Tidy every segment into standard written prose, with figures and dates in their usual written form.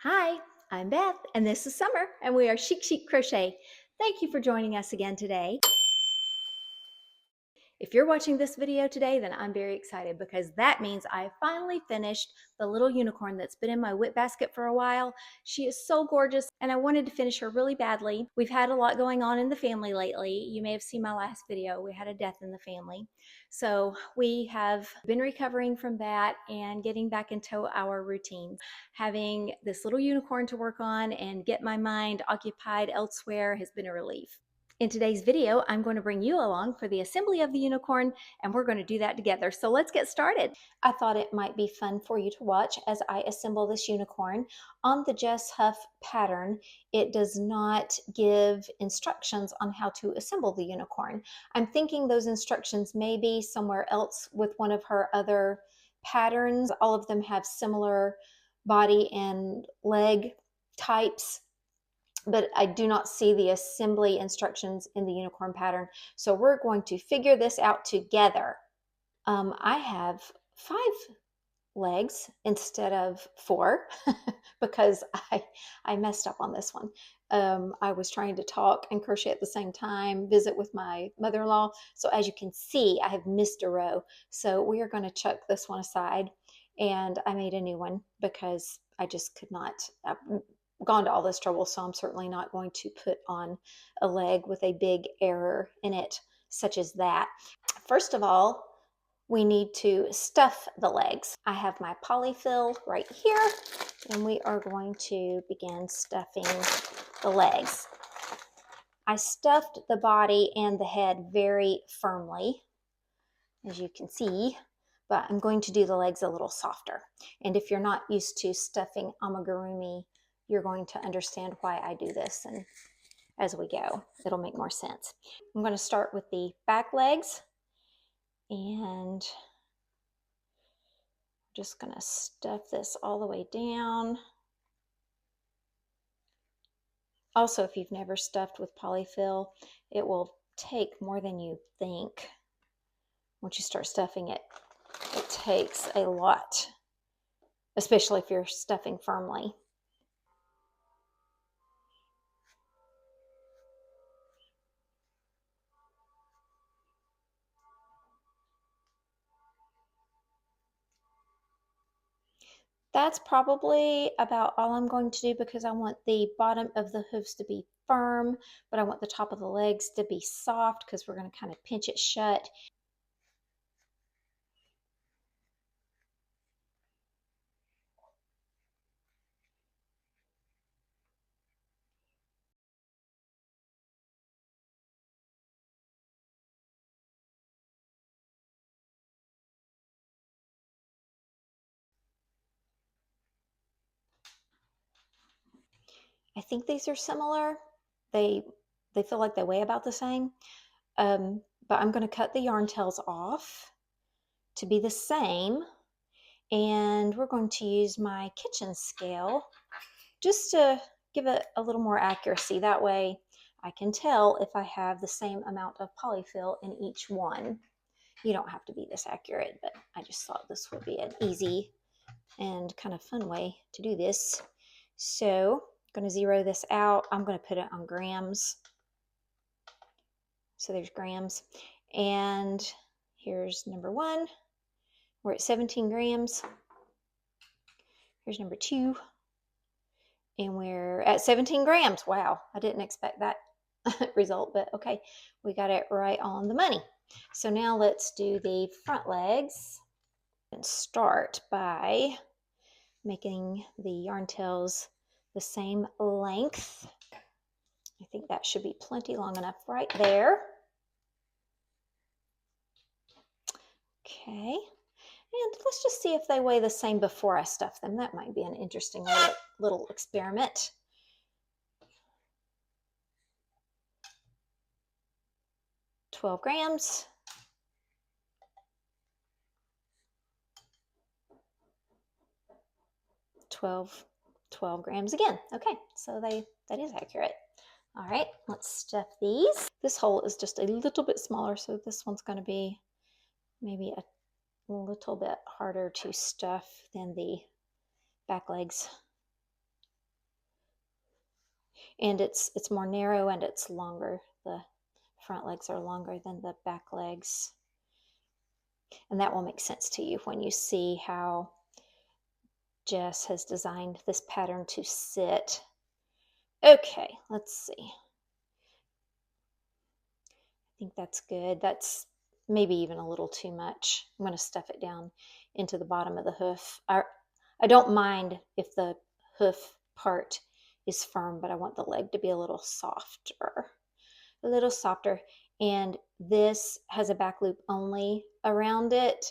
Hi, I'm Beth, and this is Summer, and we are Chic Crochet. Thank you for joining us again today. If you're watching this video today, then I'm very excited because that means I finally finished the little unicorn that's been in my whip basket for a while. She is so gorgeous, and I wanted to finish her really badly. We've had a lot going on in the family lately. You may have seen my last video. We had a death in the family. So we have been recovering from that and getting back into our routines. Having this little unicorn to work on and get my mind occupied elsewhere has been a relief. In today's video, I'm going to bring you along for the assembly of the unicorn, and we're going to do that together. So let's get started. I thought it might be fun for you to watch as I assemble this unicorn. On the Jess Huff pattern, it does not give instructions on how to assemble the unicorn. I'm thinking those instructions may be somewhere else with one of her other patterns. All of them have similar body and leg types, but I do not see the assembly instructions in the unicorn pattern. So we're going to figure this out together. I have 5 legs instead of 4 because I messed up on this one. I was trying to talk and crochet at the same time, visit with my mother-in-law. So as you can see, I have missed a row. So we are going to chuck this one aside, and I made a new one because I just could not. Gone to all this trouble, so I'm certainly not going to put on a leg with a big error in it, such as that. First of all, we need to stuff the legs. I have my polyfill right here, and we are going to begin stuffing the legs. I stuffed the body and the head very firmly, as you can see, but I'm going to do the legs a little softer. And if you're not used to stuffing amigurumi, you're going to understand why I do this, and as we go, it'll make more sense. I'm going to start with the back legs, and just going to stuff this all the way down. Also, if you've never stuffed with polyfill, it will take more than you think. Once you start stuffing it, it takes a lot, especially if you're stuffing firmly. That's probably about all I'm going to do because I want the bottom of the hooves to be firm, but I want the top of the legs to be soft because we're going to kind of pinch it shut. I think these are similar. They feel like they weigh about the same. But I'm going to cut the yarn tails off to be the same. And we're going to use my kitchen scale just to give it a little more accuracy. That way I can tell if I have the same amount of polyfill in each one. You don't have to be this accurate, but I just thought this would be an easy and kind of fun way to do this. So I'm going to zero this out. I'm going to put it on grams. So there's grams. And here's number 1. We're at 17 grams. Here's number 2. And we're at 17 grams. Wow, I didn't expect that result, but okay, we got it right on the money. So now let's do the front legs and start by making the yarn tails the same length. I think that should be plenty long enough right there. Okay, and let's just see if they weigh the same before I stuff them. That might be an interesting little experiment. $12 grams. 12 grams again. Okay, so that is accurate. All right, let's stuff these. This hole is just a little bit smaller, so this one's going to be maybe a little bit harder to stuff than the back legs. and it's more narrow and it's longer. The front legs are longer than the back legs. And that will make sense to you when you see how Jess has designed this pattern to sit. Okay, let's see. I think that's good. That's maybe even a little too much. I'm going to stuff it down into the bottom of the hoof. I don't mind if the hoof part is firm, but I want the leg to be a little softer. A little softer. And this has a back loop only around it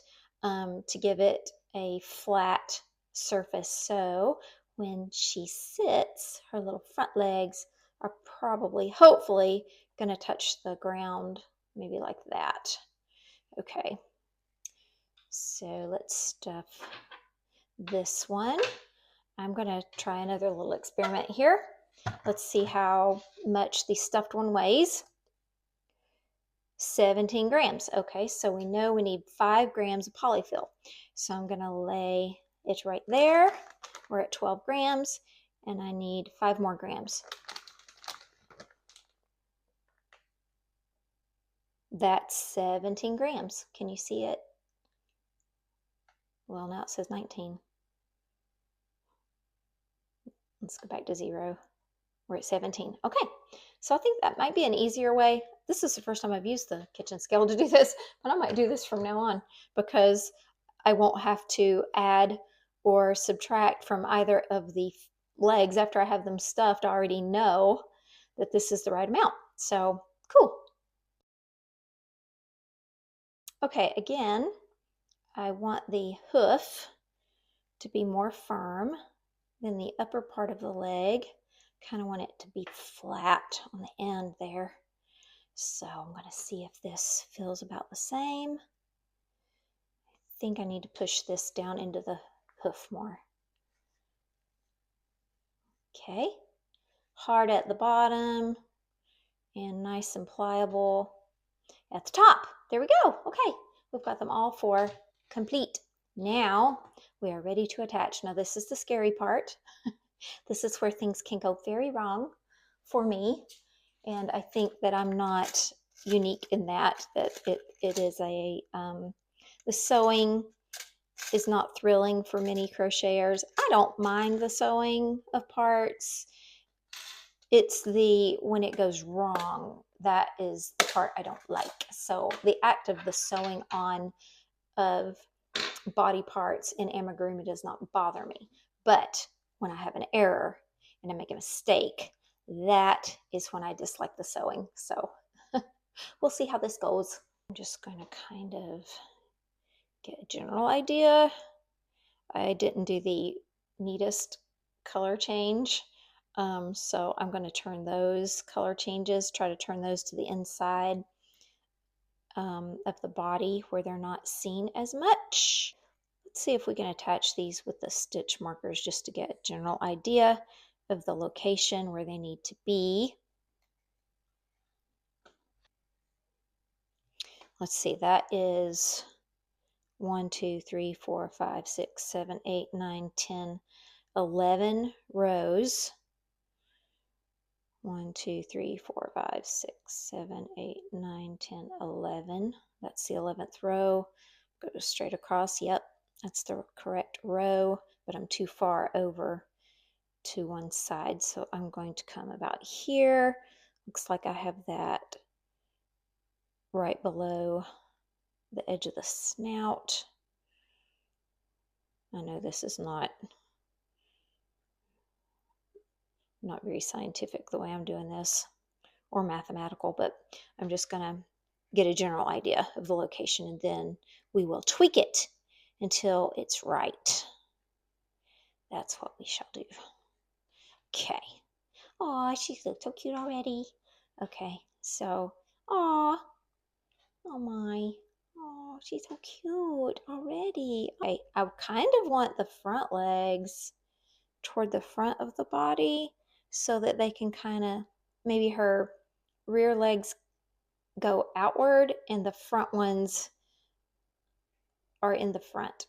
to give it a flat surface. So when she sits, her little front legs are probably, hopefully, going to touch the ground, maybe like that. Okay, so let's stuff this one. I'm going to try another little experiment here. Let's see how much the stuffed one weighs. 17 grams. Okay, so we know we need 5 grams of polyfill. So I'm going to lay it right there. We're at 12 grams, and I need 5 more grams. That's 17 grams. Can you see it? Well, now it says 19. Let's go back to 0. We're at 17. Okay, so I think that might be an easier way. This is the first time I've used the kitchen scale to do this, but I might do this from now on because I won't have to add or subtract from either of the legs after I have them stuffed. I already know that this is the right amount. So cool. Okay, again, I want the hoof to be more firm than the upper part of the leg. Kind of want it to be flat on the end there. So I'm going to see if this feels about the same. I think I need to push this down into the hoof more. Okay, hard at the bottom and nice and pliable at the top. There we go. Okay, we've got them all 4 complete. Now we are ready to attach. Now this is the scary part. This is where things can go very wrong for me. And I think that I'm not unique in that it is a, the sewing is not thrilling for many crocheters. I don't mind the sewing of parts. It's when it goes wrong, that is the part I don't like. So the act of the sewing on of body parts in amigurumi does not bother me. But when I have an error and I make a mistake, that is when I dislike the sewing. So we'll see how this goes. I'm just going to kind of get a general idea. I didn't do the neatest color change. So I'm going to turn those color changes, try to turn those to the inside of the body where they're not seen as much. Let's see if we can attach these with the stitch markers just to get a general idea of the location where they need to be. Let's see, that is 1, 2, 3, 4, 5, 6, 7, 8, 9, 10, 11 rows. 1, 2, 3, 4, 5, 6, 7, 8, 9, 10, 11. That's the 11th row. Go straight across. Yep, that's the correct row, but I'm too far over to one side. So I'm going to come about here. Looks like I have that right below the edge of the snout. I know this is not very scientific the way I'm doing this, or mathematical, but I'm just going to get a general idea of the location, and then we will tweak it until it's right. That's what we shall do. Okay. Oh, she's so cute already. Okay, so, oh my. Oh, she's so cute already. I kind of want the front legs toward the front of the body so that they can kind of, maybe her rear legs go outward and the front ones are in the front,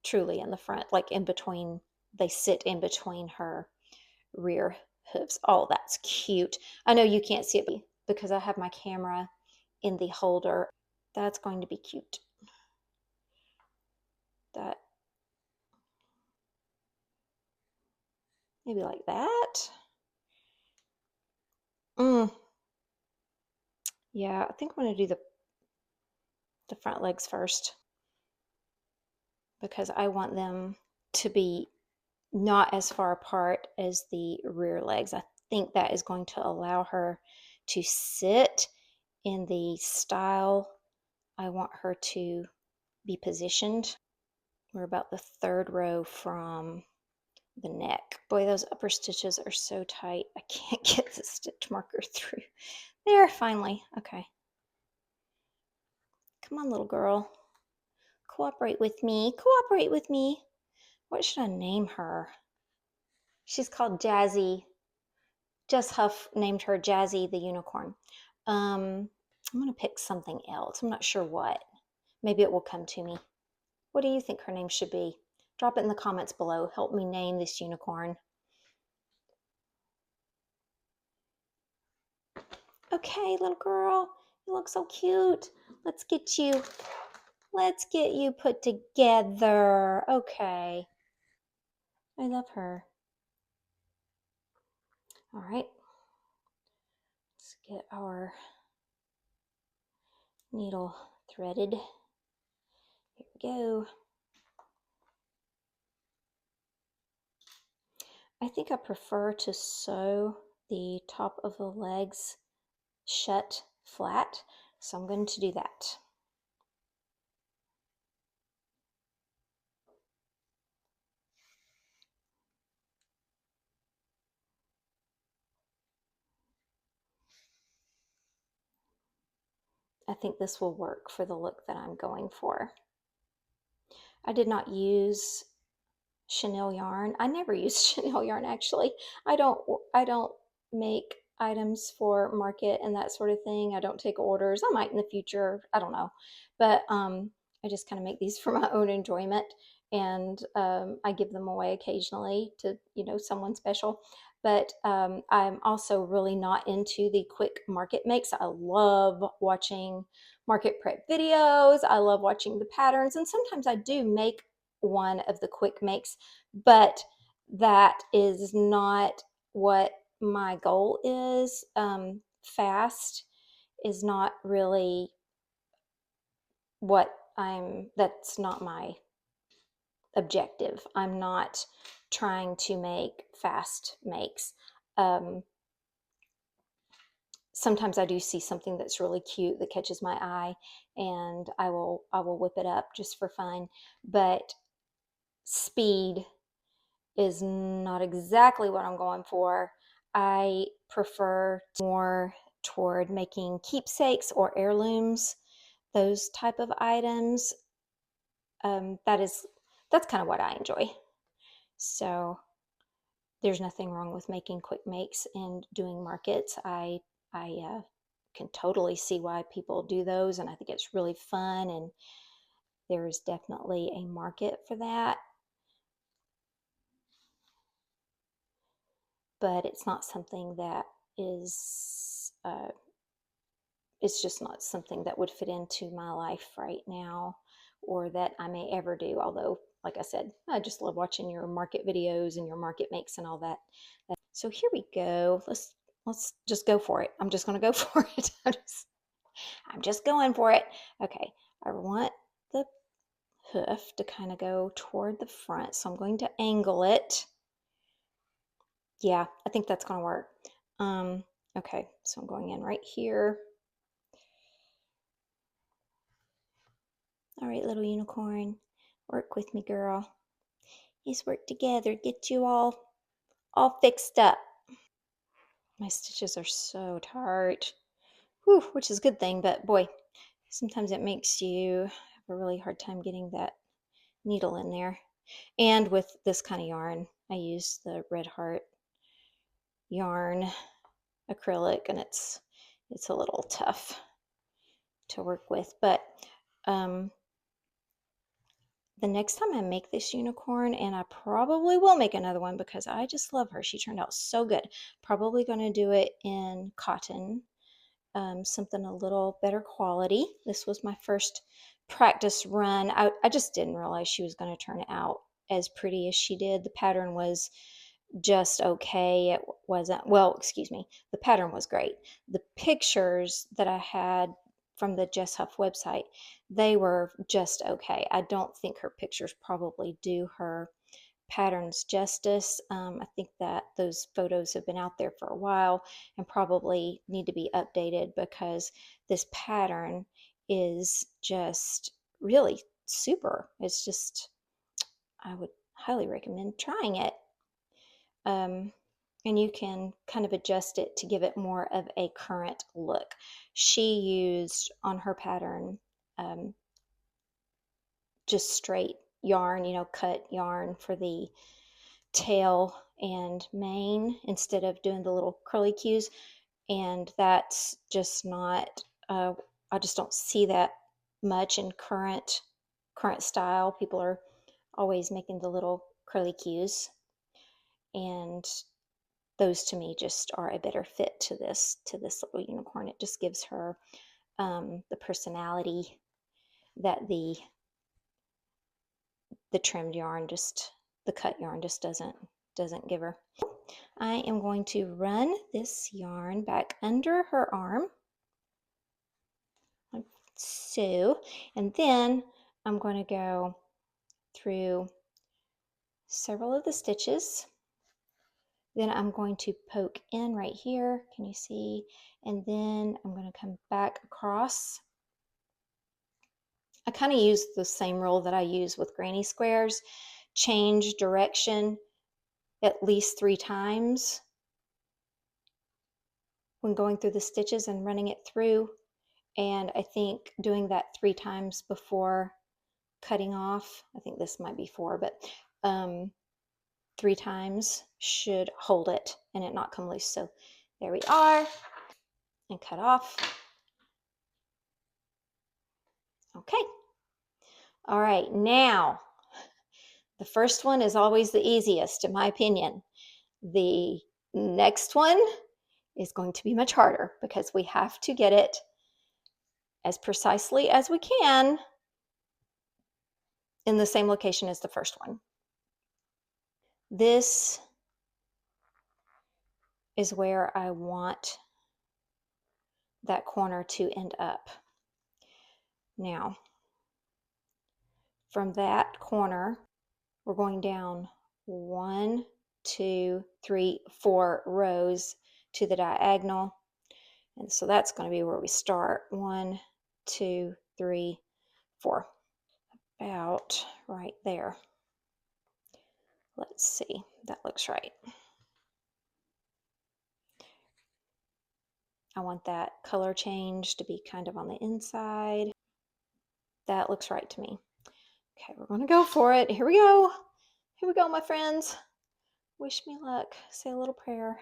truly in the front, like in between, they sit in between her rear hooves. Oh, that's cute. I know you can't see it because I have my camera in the holder. That's going to be cute. That, maybe like that. Yeah, I think I'm going to do the front legs first because I want them to be not as far apart as the rear legs. I think that is going to allow her to sit in the style I want her to be positioned. We're about the third row from the neck. Boy, those upper stitches are so tight. I can't get the stitch marker through. There, finally. Okay. Come on, little girl. Cooperate with me. Cooperate with me. What should I name her? She's called Jazzy. Jess Huff named her Jazzy the unicorn. I'm going to pick something else. I'm not sure what. Maybe it will come to me. What do you think her name should be? Drop it in the comments below. Help me name this unicorn. Okay, little girl, you look so cute. Let's get you put together. Okay. I love her. All right. Let's get our needle threaded. Here we go. I think I prefer to sew the top of the legs shut flat, so I'm going to do that. I think this will work for the look that I'm going for. I did not use chenille yarn. I never use chenille yarn actually. I don't make items for market and that sort of thing. I don't take orders. I might in the future. I don't know. But I just kind of make these for my own enjoyment, and I give them away occasionally to, someone special. But I'm also really not into the quick market makes. I love watching market prep videos. I love watching the patterns, and sometimes I do make one of the quick makes, but that is not what my goal is. Fast is not really that's not my objective. I'm not trying to make fast makes. Sometimes I do see something that's really cute that catches my eye, and I will whip it up just for fun. But speed is not exactly what I'm going for. I prefer more toward making keepsakes or heirlooms, those type of items. That's kind of what I enjoy. So there's nothing wrong with making quick makes and doing markets. I can totally see why people do those, and I think it's really fun, and there's definitely a market for that. But it's not something that is, it's just not something that would fit into my life right now, or that I may ever do. Although, like I said, I just love watching your market videos and your market makes and all that. So here we go. Let's just go for it. I'm just going to go for it. I'm just going for it. Okay, I want the hoof to kind of go toward the front, so I'm going to angle it. Yeah, I think that's going to work. Okay, so I'm going in right here. All right, little unicorn, work with me, girl. Let's work together, get you all fixed up. My stitches are so tight, whew, which is a good thing, but boy, sometimes it makes you have a really hard time getting that needle in there. And with this kind of yarn, I use the Red Heart yarn acrylic, and it's a little tough to work with, but the next time I make this unicorn, and I probably will make another one because I just love her. She turned out so good. Probably going to do it in cotton, something a little better quality. This was my first practice run. I just didn't realize she was going to turn out as pretty as she did. The pattern was just okay. It wasn't, well, excuse me, the pattern was great. The pictures that I had from the Jess Huff website, they were just okay. I don't think her pictures probably do her patterns justice. I think that those photos have been out there for a while and probably need to be updated because this pattern is just really super. It's just, I would highly recommend trying it. And you can kind of adjust it to give it more of a current look. She used on her pattern just straight yarn, cut yarn for the tail and mane instead of doing the little curly cues. And that's just not, I just don't see that much in current style. People are always making the little curly cues, and those to me just are a better fit to this little unicorn. It just gives her the personality that the trimmed yarn, just the cut yarn, just doesn't give her. I am going to run this yarn back under her arm like so, and then I'm going to go through several of the stitches. Then I'm going to poke in right here, can you see? And then I'm going to come back across. I kind of use the same rule that I use with granny squares. Change direction at least 3 times when going through the stitches and running it through. And I think doing that 3 times before cutting off, I think this might be 4, but 3 times should hold it and it not come loose. So there we are, and cut off. Okay. All right, now the first one is always the easiest in my opinion. The next one is going to be much harder because we have to get it as precisely as we can in the same location as the first one. This is where I want that corner to end up. Now, from that corner, we're going down 1, 2, 3, 4 rows to the diagonal. And so that's going to be where we start. 1, 2, 3, 4. About right there. Let's see, that looks right. I want that color change to be kind of on the inside. That looks right to me. Okay, we're going to go for it. Here we go. Here we go, my friends. Wish me luck. Say a little prayer.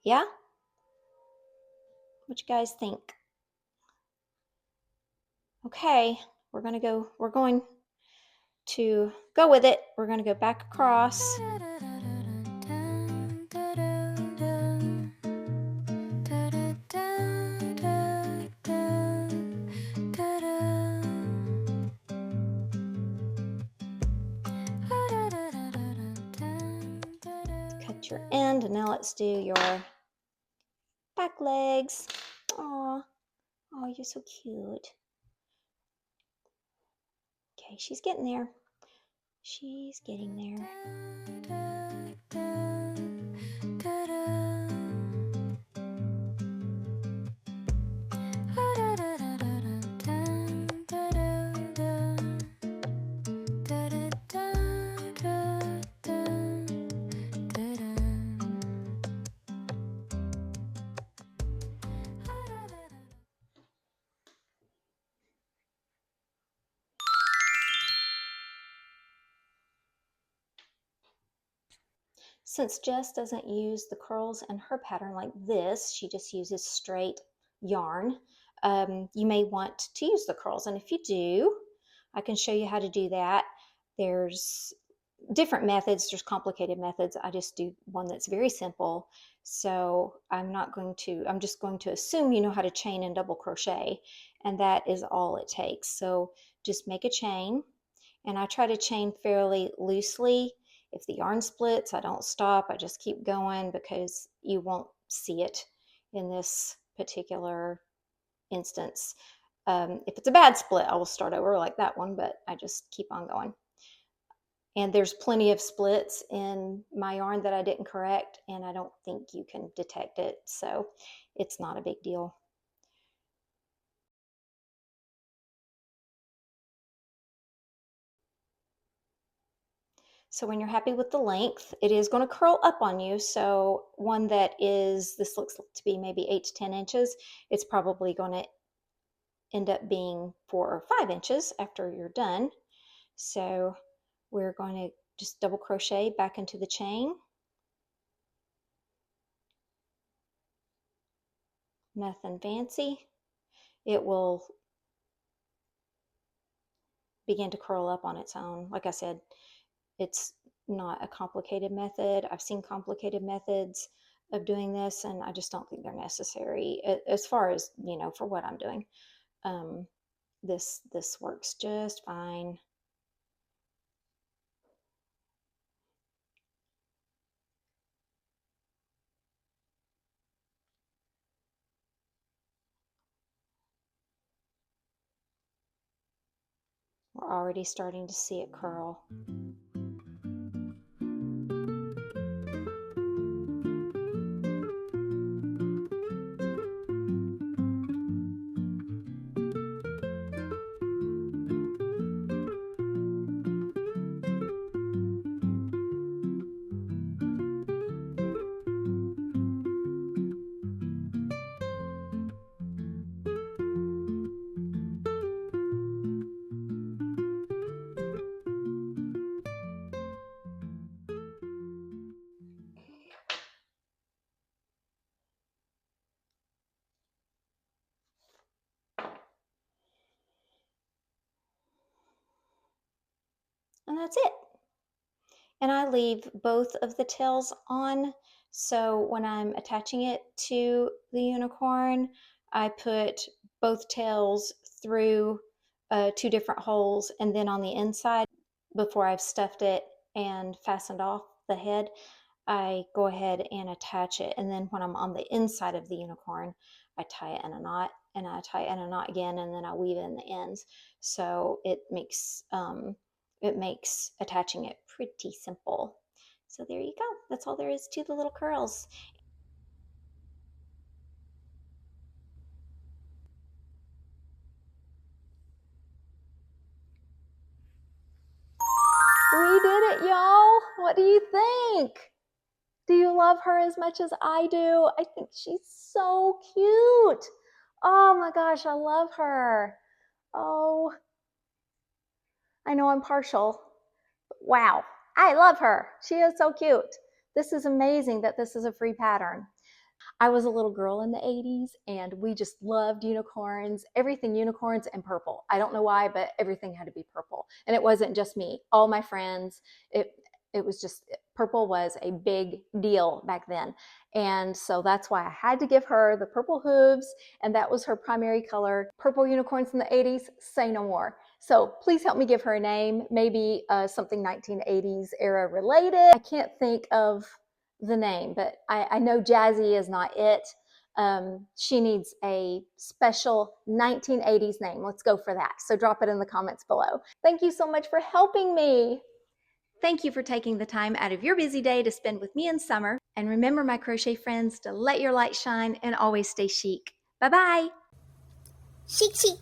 Yeah? What you guys think? Okay, we're going to go with it. We're going to go back across. Cut your end, and now let's do your back legs. Aw. Oh, you're so cute. Okay, she's getting there. She's getting there. Since Jess doesn't use the curls in her pattern like this, she just uses straight yarn, you may want to use the curls. And if you do, I can show you how to do that. There's different methods, there's complicated methods. I just do one that's very simple. So I'm just going to assume you know how to chain and double crochet, and that is all it takes. So just make a chain, and I try to chain fairly loosely. If the yarn splits, I don't stop, I just keep going because you won't see it in this particular instance. If it's a bad split, I will start over like that one, but I just keep on going. And there's plenty of splits in my yarn that I didn't correct, and I don't think you can detect it, so it's not a big deal. So when you're happy with the length, it is going to curl up on you. So one that is, this looks to be maybe 8 to 10 inches, it's probably going to end up being 4 or 5 inches after you're done. So we're going to just double crochet back into the chain. Nothing fancy. It will begin to curl up on its own. Like I said, it's not a complicated method. I've seen complicated methods of doing this, and I just don't think they're necessary as far as, you know, for what I'm doing. This works just fine. We're already starting to see it curl. And that's it. And I leave both of the tails on, so when I'm attaching it to the unicorn, I put both tails through 2 different holes, and then on the inside, before I've stuffed it and fastened off the head, I go ahead and attach it. And then when I'm on the inside of the unicorn, I tie it in a knot, and I tie it in a knot again, and then I weave in the ends. So it makes attaching it pretty simple. So there you go. That's all there is to the little curls. We did it, y'all. What do you think? Do you love her as much as I do? I think she's so cute. Oh my gosh, I love her. Oh, I know I'm partial. Wow, I love her. She is so cute. This is amazing that this is a free pattern. I was a little girl in the 80s, and we just loved unicorns, everything unicorns and purple. I don't know why, but everything had to be purple. And it wasn't just me. All my friends, it was just, purple was a big deal back then. And so that's why I had to give her the purple hooves, and that was her primary color. Purple unicorns in the 80s, say no more. So please help me give her a name, maybe something 1980s era related. I can't think of the name, but I know Jazzy is not it. She needs a special 1980s name. Let's go for that. So drop it in the comments below. Thank you so much for helping me. Thank you for taking the time out of your busy day to spend with me in summer. And remember, my crochet friends, to let your light shine and always stay chic. Bye-bye. Chic, chic.